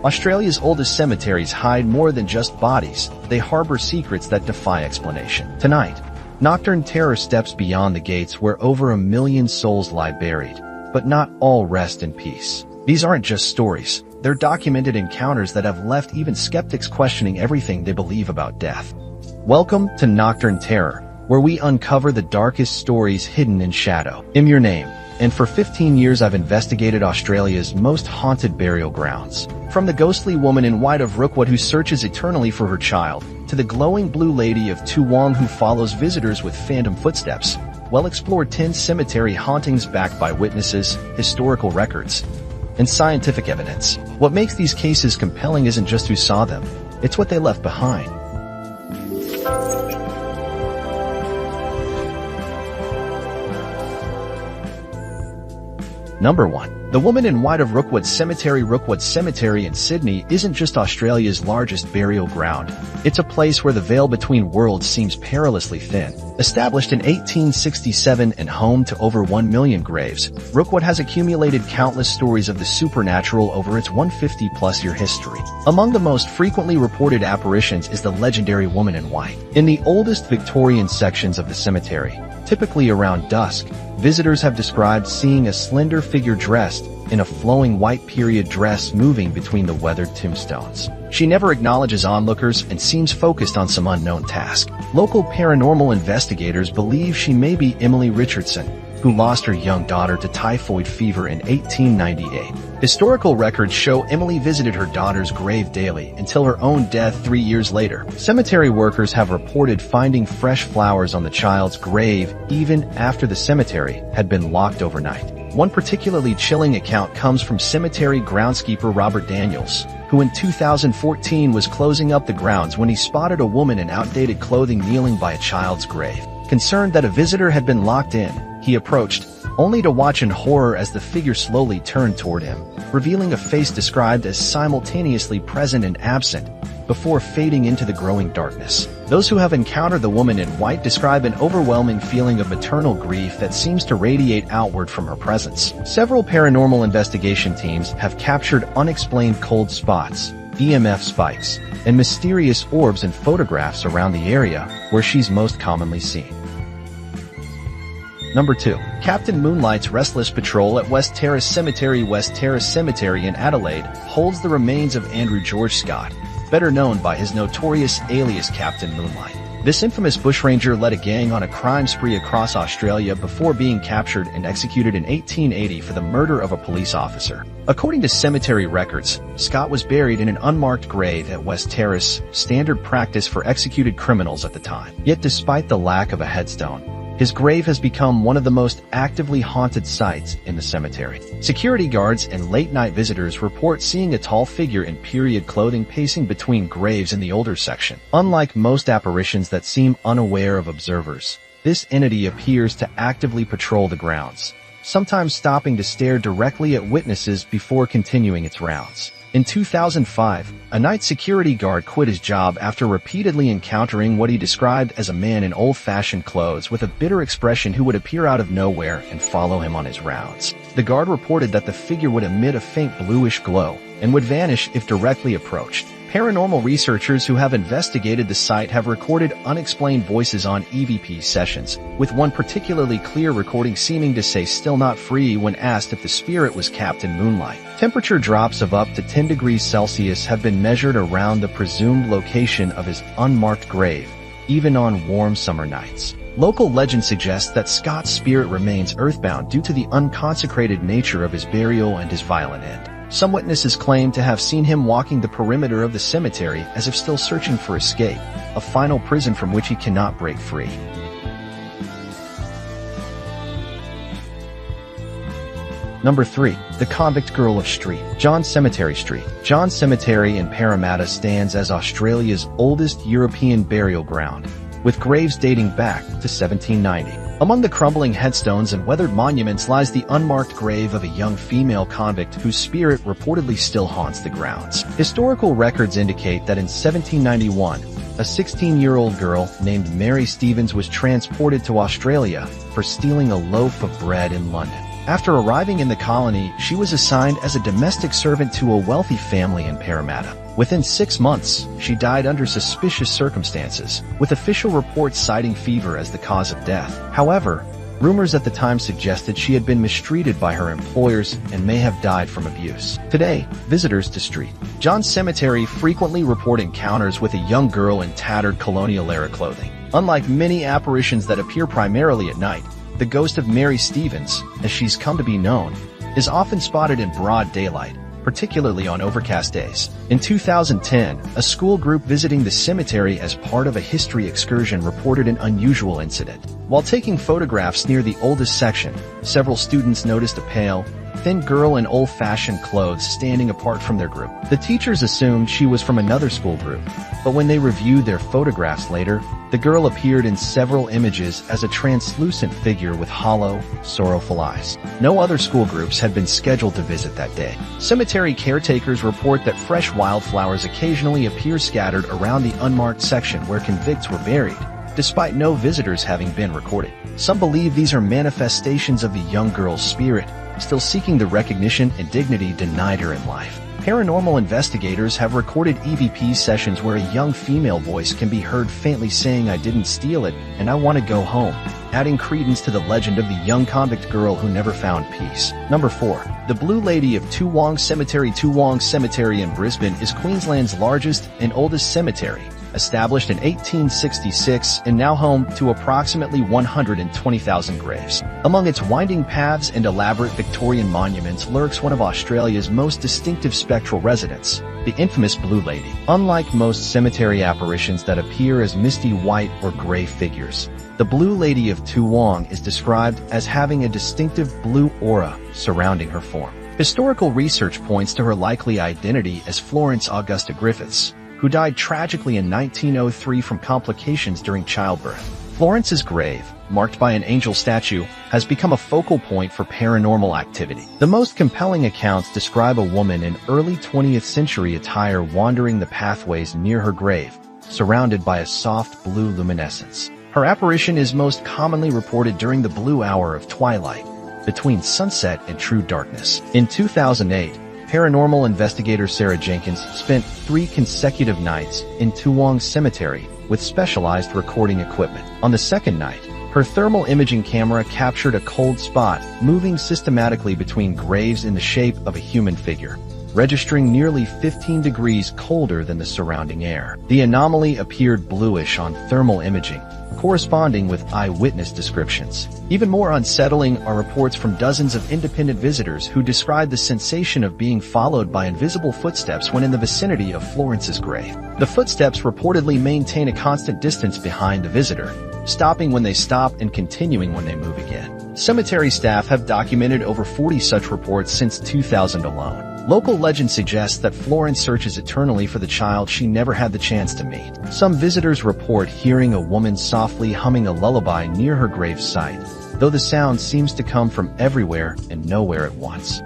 Australia's oldest cemeteries hide more than just bodies. They harbor secrets that defy explanation. Tonight, Nocturne Terror steps beyond the gates where over 1 million souls lie buried. But not all rest in peace. These aren't just stories. They're documented encounters that have left even skeptics questioning everything they believe about death. Welcome to Nocturne Terror, where we uncover the darkest stories hidden in shadow. I'm your name, and for 15 years I've investigated Australia's most haunted burial grounds. From the ghostly woman in white of Rookwood who searches eternally for her child, to the glowing Blue Lady of Toowong who follows visitors with phantom footsteps, we'll explore 10 cemetery hauntings backed by witnesses, historical records, and scientific evidence. What makes these cases compelling isn't just who saw them, it's what they left behind. Number 1. The Woman in White of Rookwood Cemetery. Rookwood Cemetery in Sydney isn't just Australia's largest burial ground. It's a place where the veil between worlds seems perilously thin. Established in 1867 and home to over 1 million graves, Rookwood has accumulated countless stories of the supernatural over its 150-plus-year history. Among the most frequently reported apparitions is the legendary Woman in White. In the oldest Victorian sections of the cemetery, typically around dusk, visitors have described seeing a slender figure dressed in a flowing white period dress moving between the weathered tombstones. She never acknowledges onlookers and seems focused on some unknown task. Local paranormal investigators believe she may be Emily Richardson, who lost her young daughter to typhoid fever in 1898. Historical records show Emily visited her daughter's grave daily until her own death 3 years later. Cemetery workers have reported finding fresh flowers on the child's grave even after the cemetery had been locked overnight. One particularly chilling account comes from cemetery groundskeeper Robert Daniels, who in 2014 was closing up the grounds when he spotted a woman in outdated clothing kneeling by a child's grave. Concerned that a visitor had been locked in, he approached, only to watch in horror as the figure slowly turned toward him, revealing a face described as simultaneously present and absent, before fading into the growing darkness. Those who have encountered the Woman in White describe an overwhelming feeling of maternal grief that seems to radiate outward from her presence. Several paranormal investigation teams have captured unexplained cold spots, EMF spikes, and mysterious orbs in photographs around the area where she's most commonly seen. Number 2. Captain Moonlight's Restless patrol at West Terrace Cemetery. West Terrace Cemetery in Adelaide holds the remains of Andrew George Scott, better known by his notorious alias Captain Moonlight. This infamous bushranger led a gang on a crime spree across Australia before being captured and executed in 1880 for the murder of a police officer. According to cemetery records, Scott was buried in an unmarked grave at West Terrace, standard practice for executed criminals at the time. Yet despite the lack of a headstone, his grave has become one of the most actively haunted sites in the cemetery. Security guards and late-night visitors report seeing a tall figure in period clothing pacing between graves in the older section. Unlike most apparitions that seem unaware of observers, this entity appears to actively patrol the grounds, sometimes stopping to stare directly at witnesses before continuing its rounds. In 2005, a night security guard quit his job after repeatedly encountering what he described as a man in old-fashioned clothes with a bitter expression who would appear out of nowhere and follow him on his rounds. The guard reported that the figure would emit a faint bluish glow and would vanish if directly approached. Paranormal researchers who have investigated the site have recorded unexplained voices on EVP sessions, with one particularly clear recording seeming to say "still not free" when asked if the spirit was Captain Moonlight. Temperature drops of up to 10 degrees Celsius have been measured around the presumed location of his unmarked grave, even on warm summer nights. Local legend suggests that Scott's spirit remains earthbound due to the unconsecrated nature of his burial and his violent end. Some witnesses claim to have seen him walking the perimeter of the cemetery as if still searching for escape, a final prison from which he cannot break free. Number 3. The Convict Girl of Street. John Cemetery Street. John Cemetery in Parramatta stands as Australia's oldest European burial ground, with graves dating back to 1790. Among the crumbling headstones and weathered monuments lies the unmarked grave of a young female convict whose spirit reportedly still haunts the grounds. Historical records indicate that in 1791, a 16-year-old girl named Mary Stevens was transported to Australia for stealing a loaf of bread in London. After arriving in the colony, she was assigned as a domestic servant to a wealthy family in Parramatta. Within 6 months, she died under suspicious circumstances, with official reports citing fever as the cause of death. However, rumors at the time suggested she had been mistreated by her employers and may have died from abuse. Today, visitors to St. John's Cemetery frequently report encounters with a young girl in tattered colonial-era clothing. Unlike many apparitions that appear primarily at night, the ghost of Mary Stevens, as she's come to be known, is often spotted in broad daylight, particularly on overcast days. In 2010, a school group visiting the cemetery as part of a history excursion reported an unusual incident. While taking photographs near the oldest section, several students noticed a pale, thin girl in old-fashioned clothes standing apart from their group. The teachers assumed she was from another school group, but when they reviewed their photographs later, the girl appeared in several images as a translucent figure with hollow, sorrowful eyes. No other school groups had been scheduled to visit that day. Cemetery caretakers report that fresh wildflowers occasionally appear scattered around the unmarked section where convicts were buried, despite no visitors having been recorded. Some believe these are manifestations of the young girl's spirit, still seeking the recognition and dignity denied her in life. Paranormal investigators have recorded EVP sessions where a young female voice can be heard faintly saying, "I didn't steal it, and I want to go home," adding credence to the legend of the young convict girl who never found peace. Number 4. The Blue Lady of Toowong Cemetery. Toowong Cemetery in Brisbane is Queensland's largest and oldest cemetery, established in 1866 and now home to approximately 120,000 graves. Among its winding paths and elaborate Victorian monuments lurks one of Australia's most distinctive spectral residents, the infamous Blue Lady. Unlike most cemetery apparitions that appear as misty white or gray figures, the Blue Lady of Toowong is described as having a distinctive blue aura surrounding her form. Historical research points to her likely identity as Florence Augusta Griffiths, who died tragically in 1903 from complications during childbirth. Florence's grave, marked by an angel statue, has become a focal point for paranormal activity. The most compelling accounts describe a woman in early 20th century attire wandering the pathways near her grave, surrounded by a soft blue luminescence. Her apparition is most commonly reported during the blue hour of twilight, between sunset and true darkness. In 2008, paranormal investigator Sarah Jenkins spent 3 consecutive nights in Toowong Cemetery with specialized recording equipment. On the second night, her thermal imaging camera captured a cold spot moving systematically between graves in the shape of a human figure, registering nearly 15 degrees colder than the surrounding air. The anomaly appeared bluish on thermal imaging, corresponding with eyewitness descriptions. Even more unsettling are reports from dozens of independent visitors who describe the sensation of being followed by invisible footsteps when in the vicinity of Florence's grave. The footsteps reportedly maintain a constant distance behind the visitor, stopping when they stop and continuing when they move again. Cemetery staff have documented over 40 such reports since 2000 alone. Local legend suggests that Florence searches eternally for the child she never had the chance to meet. Some visitors report hearing a woman softly humming a lullaby near her grave site, though the sound seems to come from everywhere and nowhere at once.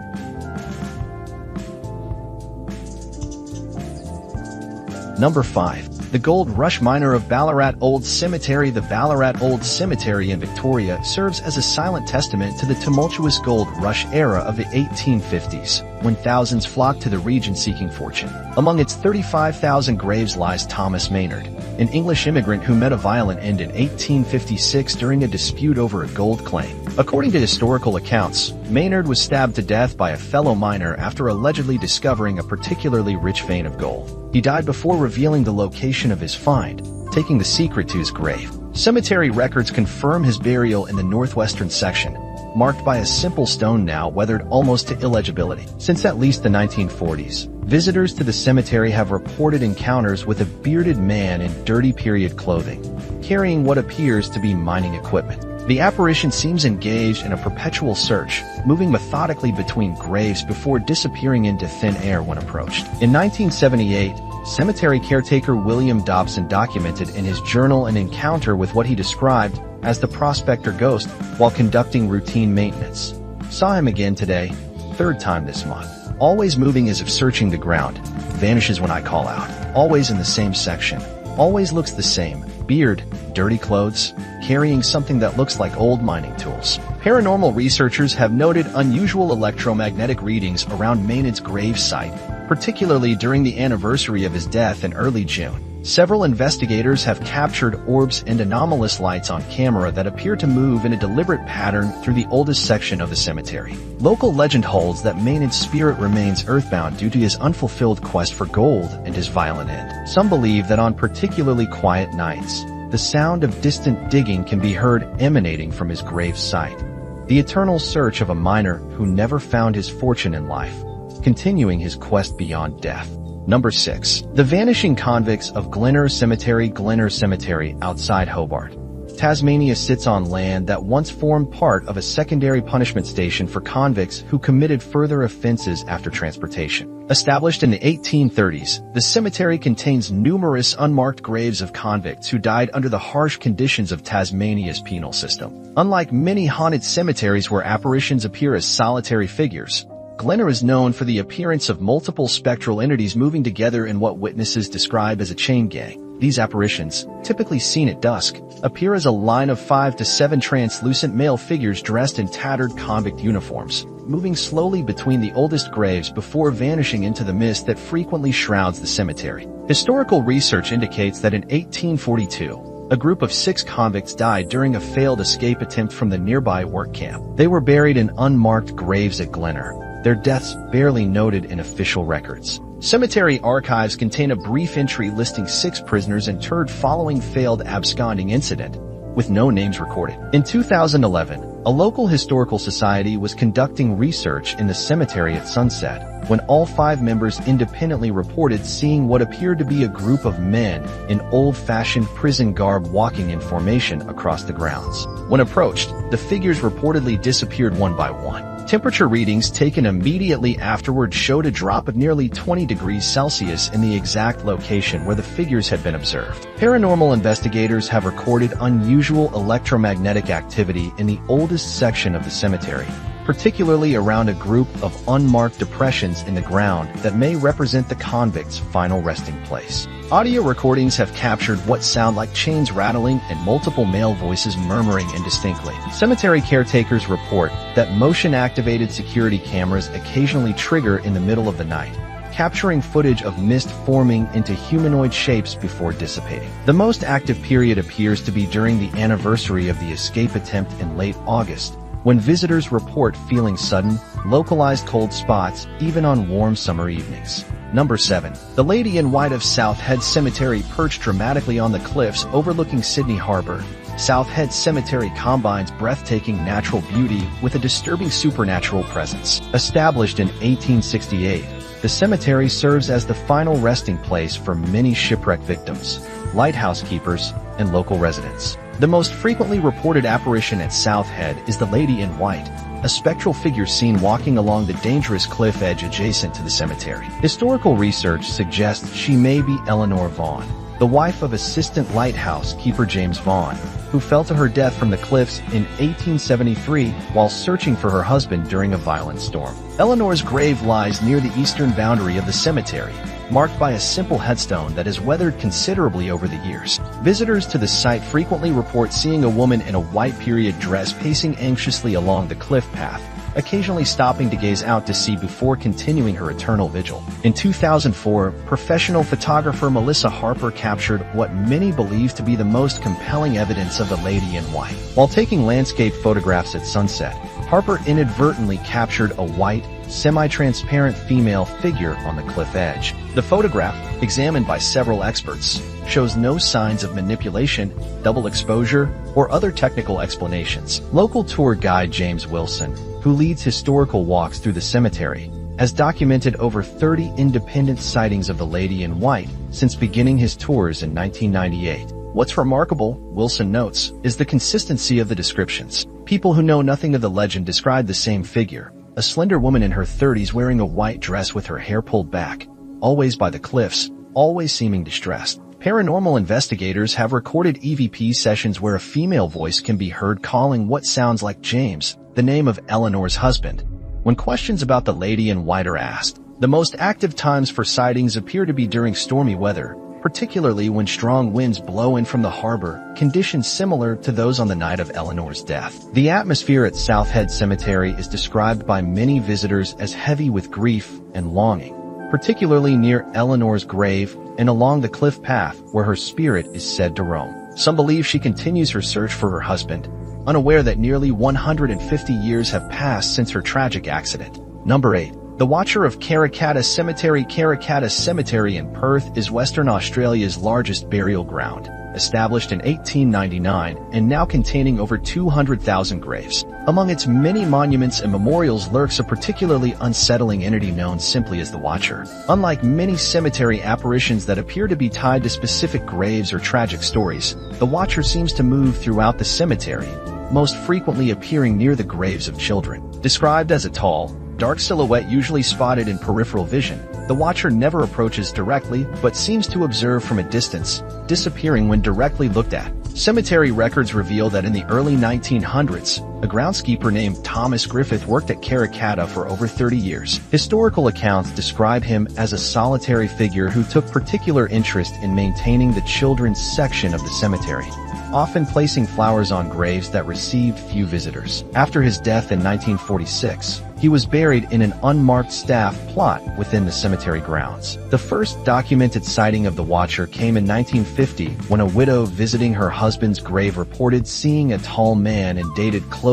Number 5. The Gold Rush Miner of Ballarat Old Cemetery. The Ballarat Old Cemetery in Victoria serves as a silent testament to the tumultuous gold rush era of the 1850s, when thousands flocked to the region seeking fortune. Among its 35,000 graves lies Thomas Maynard, an English immigrant who met a violent end in 1856 during a dispute over a gold claim. According to historical accounts, Maynard was stabbed to death by a fellow miner after allegedly discovering a particularly rich vein of gold. He died before revealing the location of his find, taking the secret to his grave. Cemetery records confirm his burial in the northwestern section, marked by a simple stone now weathered almost to illegibility. Since at least the 1940s, visitors to the cemetery have reported encounters with a bearded man in dirty period clothing, carrying what appears to be mining equipment. The apparition seems engaged in a perpetual search, moving methodically between graves before disappearing into thin air when approached. In 1978, cemetery caretaker William Dobson documented in his journal an encounter with what he described as the prospector ghost while conducting routine maintenance. Saw him again today, 3rd time this month. Always moving as if searching the ground. Vanishes when I call out. Always in the same section. Always looks the same. beard, dirty clothes, carrying something that looks like old mining tools. Paranormal researchers have noted unusual electromagnetic readings around Maynard's grave site, particularly during the anniversary of his death in early June. Several investigators have captured orbs and anomalous lights on camera that appear to move in a deliberate pattern through the oldest section of the cemetery. Local legend holds that Maynard's spirit remains earthbound due to his unfulfilled quest for gold and his violent end. Some believe that on particularly quiet nights, the sound of distant digging can be heard emanating from his grave site. The eternal search of a miner who never found his fortune in life, continuing his quest beyond death. Number 6. The Vanishing Convicts of Glenor Cemetery outside Hobart, Tasmania sits on land that once formed part of a secondary punishment station for convicts who committed further offenses after transportation. Established in the 1830s, the cemetery contains numerous unmarked graves of convicts who died under the harsh conditions of Tasmania's penal system. Unlike many haunted cemeteries where apparitions appear as solitary figures, Glenor is known for the appearance of multiple spectral entities moving together in what witnesses describe as a chain gang. These apparitions, typically seen at dusk, appear as a line of 5 to 7 translucent male figures dressed in tattered convict uniforms, moving slowly between the oldest graves before vanishing into the mist that frequently shrouds the cemetery. Historical research indicates that in 1842, a group of 6 convicts died during a failed escape attempt from the nearby work camp. They were buried in unmarked graves at Glenor, their deaths barely noted in official records. Cemetery archives contain a brief entry listing 6 prisoners interred following failed absconding incident, with no names recorded. In 2011, a local historical society was conducting research in the cemetery at sunset, when all 5 members independently reported seeing what appeared to be a group of men in old-fashioned prison garb walking in formation across the grounds. When approached, the figures reportedly disappeared one by one. Temperature readings taken immediately afterward showed a drop of nearly 20 degrees Celsius in the exact location where the figures had been observed. Paranormal investigators have recorded unusual electromagnetic activity in the oldest section of the cemetery, particularly around a group of unmarked depressions in the ground that may represent the convict's final resting place. Audio recordings have captured what sound like chains rattling and multiple male voices murmuring indistinctly. Cemetery caretakers report that motion-activated security cameras occasionally trigger in the middle of the night, capturing footage of mist forming into humanoid shapes before dissipating. The most active period appears to be during the anniversary of the escape attempt in late August, when visitors report feeling sudden, localized cold spots even on warm summer evenings. Number 7. The Lady in White of South Head Cemetery. Perched dramatically on the cliffs overlooking Sydney Harbour, South Head Cemetery combines breathtaking natural beauty with a disturbing supernatural presence. Established in 1868, the cemetery serves as the final resting place for many shipwreck victims, lighthouse keepers, and local residents. The most frequently reported apparition at South Head is the Lady in White, a spectral figure seen walking along the dangerous cliff edge adjacent to the cemetery. Historical research suggests she may be Eleanor Vaughan, the wife of assistant lighthouse keeper James Vaughan, who fell to her death from the cliffs in 1873 while searching for her husband during a violent storm. Eleanor's grave lies near the eastern boundary of the cemetery, marked by a simple headstone that has weathered considerably over the years. Visitors to the site frequently report seeing a woman in a white period dress pacing anxiously along the cliff path, occasionally stopping to gaze out to sea before continuing her eternal vigil. In 2004, professional photographer Melissa Harper captured what many believe to be the most compelling evidence of the Lady in White. While taking landscape photographs at sunset, Harper inadvertently captured a white, semi-transparent female figure on the cliff edge. The photograph, examined by several experts, shows no signs of manipulation, double exposure, or other technical explanations. Local tour guide James Wilson, who leads historical walks through the cemetery, has documented over 30 independent sightings of the Lady in White since beginning his tours in 1998. What's remarkable, Wilson notes, is the consistency of the descriptions. People who know nothing of the legend describe the same figure, a slender woman in her 30s wearing a white dress with her hair pulled back, always by the cliffs, always seeming distressed. Paranormal investigators have recorded EVP sessions where a female voice can be heard calling what sounds like James, the name of Eleanor's husband, when questions about the Lady in White are asked. The most active times for sightings appear to be during stormy weather, particularly when strong winds blow in from the harbor, conditions similar to those on the night of Eleanor's death. The atmosphere at South Head Cemetery is described by many visitors as heavy with grief and longing, particularly near Eleanor's grave and along the cliff path where her spirit is said to roam. Some believe she continues her search for her husband, unaware that nearly 150 years have passed since her tragic accident. Number 8. The Watcher of Karrakatta Cemetery. Karrakatta Cemetery in Perth is Western Australia's largest burial ground, established in 1899 and now containing over 200,000 graves. Among its many monuments and memorials lurks a particularly unsettling entity known simply as the Watcher. Unlike many cemetery apparitions that appear to be tied to specific graves or tragic stories, the Watcher seems to move throughout the cemetery, most frequently appearing near the graves of children. Described as a tall, dark silhouette usually spotted in peripheral vision, the Watcher never approaches directly but seems to observe from a distance, disappearing when directly looked at. Cemetery records reveal that in the early 1900s, a groundskeeper named Thomas Griffith worked at Karrakatta for over 30 years. Historical accounts describe him as a solitary figure who took particular interest in maintaining the children's section of the cemetery, often placing flowers on graves that received few visitors. After his death in 1946, he was buried in an unmarked staff plot within the cemetery grounds. The first documented sighting of the Watcher came in 1950 when a widow visiting her husband's grave reported seeing a tall man in dated clothing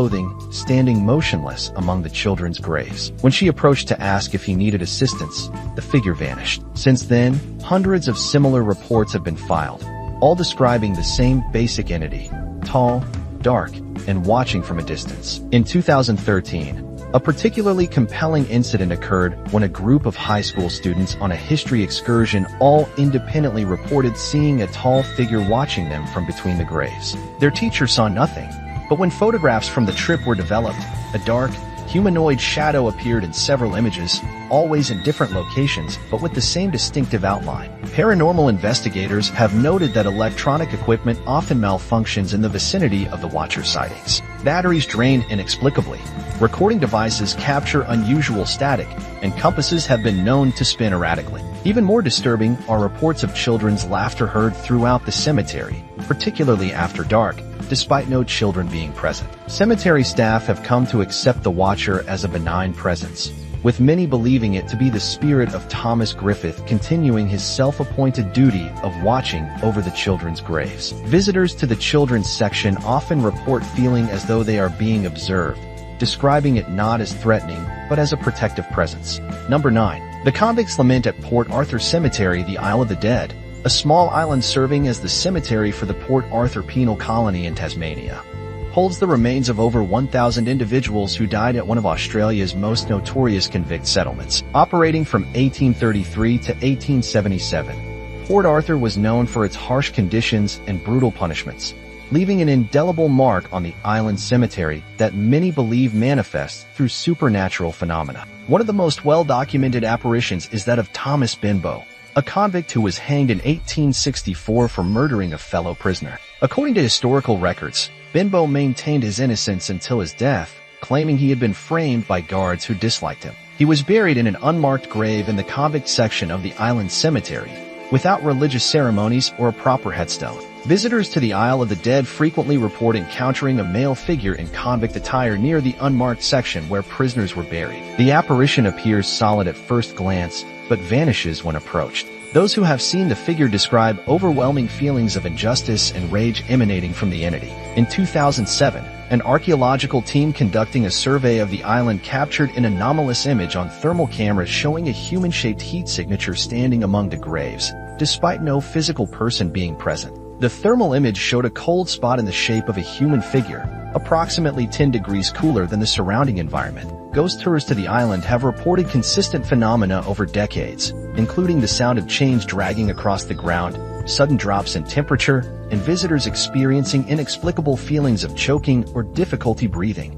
standing motionless among the children's graves. When she approached to ask if he needed assistance, the figure vanished. Since then, hundreds of similar reports have been filed, all describing the same basic entity: tall, dark, and watching from a distance. In 2013, a particularly compelling incident occurred when a group of high school students on a history excursion all independently reported seeing a tall figure watching them from between the graves. Their teacher saw nothing, but when photographs from the trip were developed, a dark, humanoid shadow appeared in several images, always in different locations but with the same distinctive outline. Paranormal investigators have noted that electronic equipment often malfunctions in the vicinity of the Watcher sightings. Batteries drain inexplicably, recording devices capture unusual static, and compasses have been known to spin erratically. Even more disturbing are reports of children's laughter heard throughout the cemetery, particularly after dark, despite no children being present. Cemetery staff have come to accept the Watcher as a benign presence, with many believing it to be the spirit of Thomas Griffith continuing his self-appointed duty of watching over the children's graves. Visitors to the children's section often report feeling as though they are being observed, describing it not as threatening, but as a protective presence. Number 9. The Convicts Lament at Port Arthur Cemetery. The Isle of the Dead, a small island serving as the cemetery for the Port Arthur penal colony in Tasmania, holds the remains of over 1,000 individuals who died at one of Australia's most notorious convict settlements. Operating from 1833 to 1877, Port Arthur was known for its harsh conditions and brutal punishments, leaving an indelible mark on the island cemetery that many believe manifests through supernatural phenomena. One of the most well-documented apparitions is that of Thomas Benbow, a convict who was hanged in 1864 for murdering a fellow prisoner. According to historical records, Benbow maintained his innocence until his death, claiming he had been framed by guards who disliked him. He was buried in an unmarked grave in the convict section of the island cemetery, without religious ceremonies or a proper headstone. Visitors to the Isle of the Dead frequently report encountering a male figure in convict attire near the unmarked section where prisoners were buried. The apparition appears solid at first glance, but vanishes when approached. Those who have seen the figure describe overwhelming feelings of injustice and rage emanating from the entity. In 2007, an archaeological team conducting a survey of the island captured an anomalous image on thermal cameras showing a human-shaped heat signature standing among the graves, despite no physical person being present. The thermal image showed a cold spot in the shape of a human figure, approximately 10 degrees cooler than the surrounding environment. Ghost tours to the island have reported consistent phenomena over decades, including the sound of chains dragging across the ground, sudden drops in temperature, and visitors experiencing inexplicable feelings of choking or difficulty breathing.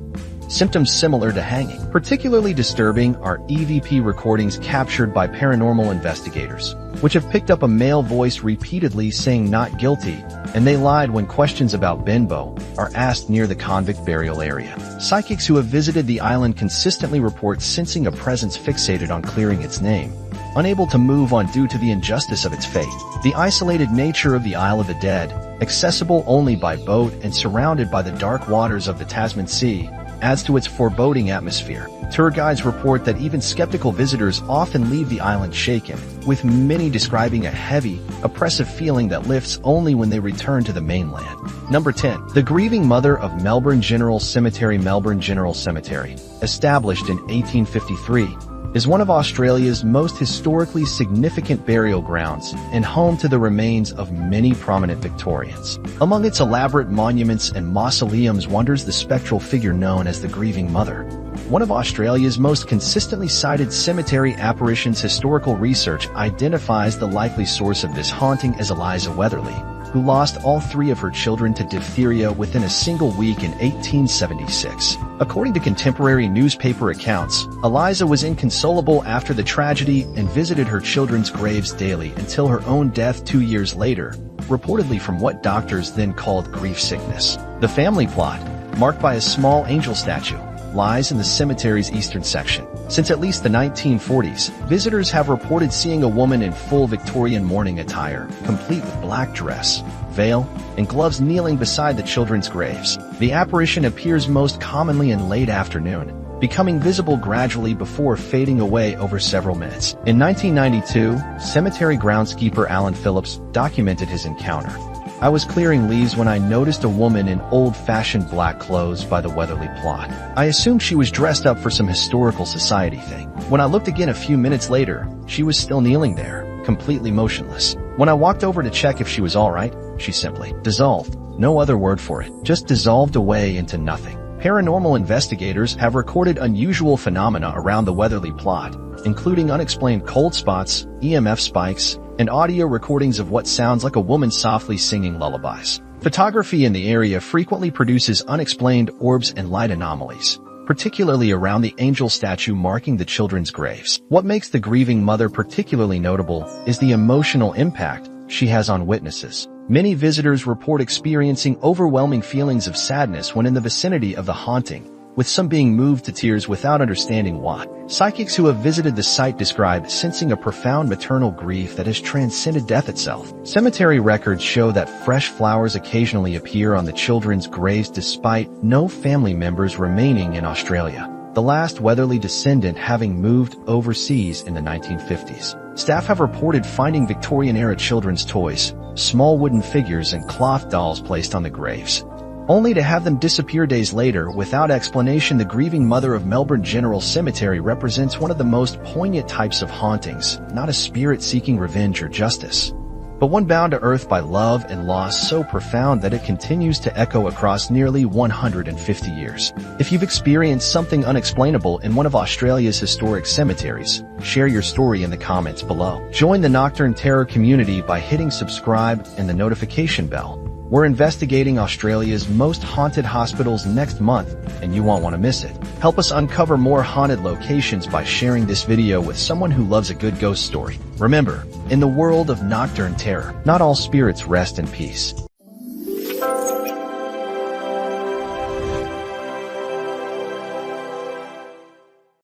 Symptoms similar to hanging. Particularly disturbing are EVP recordings captured by paranormal investigators, which have picked up a male voice repeatedly saying not guilty, and they lied when questions about Benbow are asked near the convict burial area. Psychics who have visited the island consistently report sensing a presence fixated on clearing its name, unable to move on due to the injustice of its fate. The isolated nature of the Isle of the Dead, accessible only by boat and surrounded by the dark waters of the Tasman Sea, adds to its foreboding atmosphere. Tour guides report that even skeptical visitors often leave the island shaken, with many describing a heavy, oppressive feeling that lifts only when they return to the mainland. Number 10. The Grieving Mother of Melbourne General Cemetery. Melbourne General Cemetery, established in 1853, is one of Australia's most historically significant burial grounds and home to the remains of many prominent Victorians. Among its elaborate monuments and mausoleums wanders the spectral figure known as the Grieving Mother. One of Australia's most consistently cited cemetery apparitions. Historical research identifies the likely source of this haunting as Eliza Weatherly, who lost all 3 of her children to diphtheria within a single week in 1876. According to contemporary newspaper accounts, Eliza was inconsolable after the tragedy and visited her children's graves daily until her own death 2 years later, reportedly from what doctors then called grief sickness. The family plot, marked by a small angel statue, lies in the cemetery's eastern section. Since at least the 1940s, visitors have reported seeing a woman in full Victorian mourning attire, complete with black dress, veil, and gloves kneeling beside the children's graves. The apparition appears most commonly in late afternoon, becoming visible gradually before fading away over several minutes. In 1992, cemetery groundskeeper Alan Phillips documented his encounter. "I was clearing leaves when I noticed a woman in old-fashioned black clothes by the Weatherly plot. I assumed she was dressed up for some historical society thing. When I looked again a few minutes later, she was still kneeling there, completely motionless. When I walked over to check if she was alright, she simply dissolved. No other word for it. Just dissolved away into nothing." Paranormal investigators have recorded unusual phenomena around the Weatherly plot, including unexplained cold spots, EMF spikes, and audio recordings of what sounds like a woman softly singing lullabies. Photography in the area frequently produces unexplained orbs and light anomalies, particularly around the angel statue marking the children's graves. What makes the Grieving Mother particularly notable is the emotional impact she has on witnesses. Many visitors report experiencing overwhelming feelings of sadness when in the vicinity of the haunting, with some being moved to tears without understanding why. Psychics who have visited the site describe sensing a profound maternal grief that has transcended death itself. Cemetery records show that fresh flowers occasionally appear on the children's graves despite no family members remaining in Australia, the last Weatherly descendant having moved overseas in the 1950s. Staff have reported finding Victorian-era children's toys, small wooden figures and cloth dolls placed on the graves, only to have them disappear days later without explanation. The Grieving Mother of Melbourne General Cemetery represents one of the most poignant types of hauntings, not a spirit seeking revenge or justice, but one bound to earth by love and loss so profound that it continues to echo across nearly 150 years. If you've experienced something unexplainable in one of Australia's historic cemeteries, share your story in the comments below. Join the Nocturne Terror community by hitting subscribe and the notification bell. We're investigating Australia's most haunted hospitals next month, and you won't want to miss it. Help us uncover more haunted locations by sharing this video with someone who loves a good ghost story. Remember, in the world of Nocturne Terror, not all spirits rest in peace.